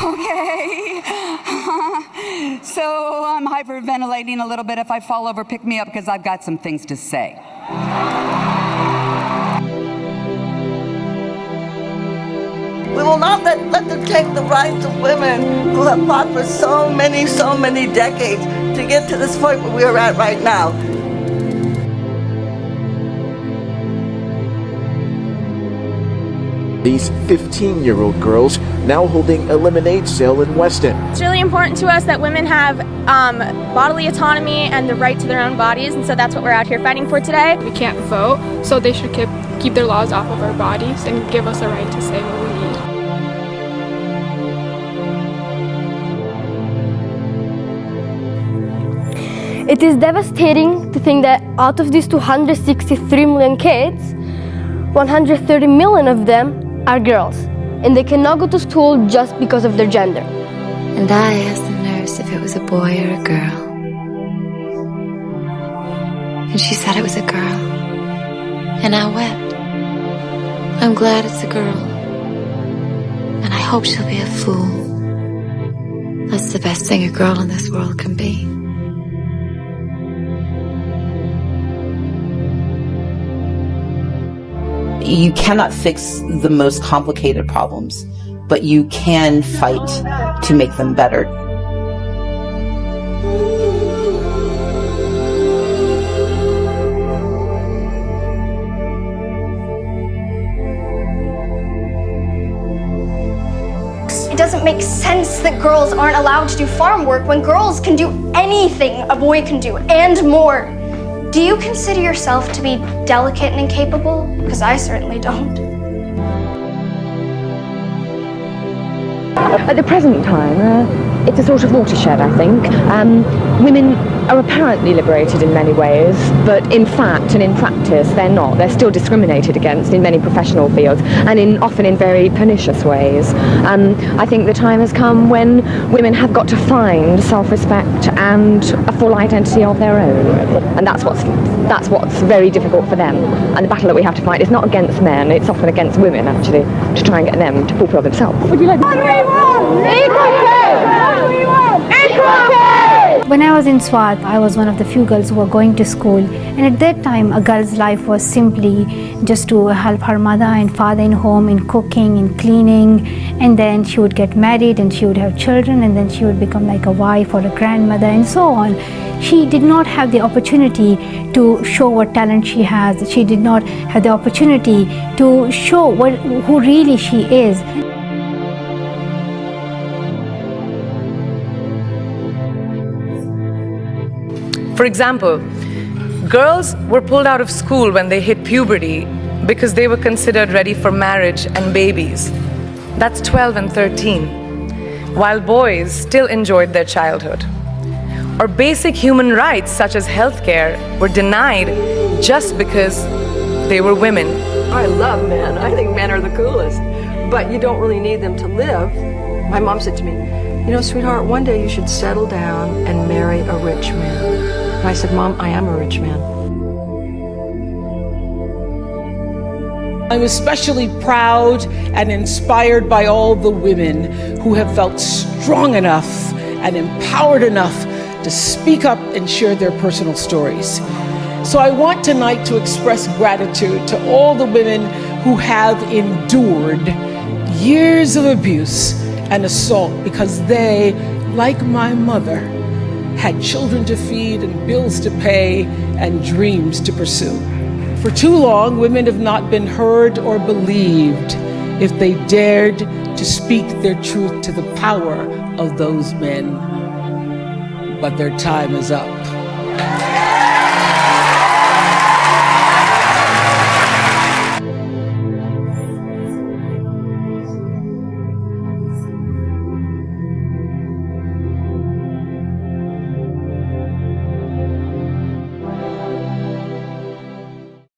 Okay. So I'm hyperventilating a little bit. If I fall over, pick me up because I've got some things to say. We will not let them take the rights of women who have fought for so many decades to get to this point where we are at right now. These 15-year-old girls now holding a lemonade sale in Weston. It's really important to us that women have bodily autonomy and the right to their own bodies, and so that's what we're out here fighting for today. We can't vote, so they should keep their laws off of our bodies and give us a right to say what we need. It is devastating to think that out of these 263 million kids, 130 million of them are girls, and they cannot go to school just because of their gender. And I asked the nurse if it was a boy or a girl. And she said it was a girl. And I wept. I'm glad it's a girl. And I hope she'll be a fool. That's the best thing a girl in this world can be. You cannot fix the most complicated problems, but you can fight to make them better. It doesn't make sense that girls aren't allowed to do farm work when girls can do anything a boy can do and more. Do you consider yourself to be delicate and incapable? Because I certainly don't. At the present time, it's a sort of watershed, I think. Women are apparently liberated in many ways, but in fact and in practice they're not. They're still discriminated against in many professional fields, and often in very pernicious ways. I think the time has come when women have got to find self-respect and a full identity of their own, and that's what's very difficult for them. And the battle that we have to fight is not against men; it's often against women, actually, to try and get them to fulfil themselves. Would you like? When I was in Swat, I was one of the few girls who were going to school, and at that time a girl's life was simply just to help her mother and father in home, in cooking, in cleaning, and then she would get married and she would have children, and then she would become like a wife or a grandmother and so on. She did not have the opportunity to show what talent she has. She did not have the opportunity to show who really she is. For example, girls were pulled out of school when they hit puberty because they were considered ready for marriage and babies. That's 12 and 13, while boys still enjoyed their childhood. Or basic human rights such as healthcare were denied just because they were women. I love men. I think men are the coolest, but you don't really need them to live. My mom said to me, you know, sweetheart, one day you should settle down and marry a rich man. And I said, Mom, I am a rich man. I'm especially proud and inspired by all the women who have felt strong enough and empowered enough to speak up and share their personal stories. So I want tonight to express gratitude to all the women who have endured years of abuse and assault because they, like my mother, had children to feed and bills to pay and dreams to pursue. For too long, women have not been heard or believed if they dared to speak their truth to the power of those men. But their time is up.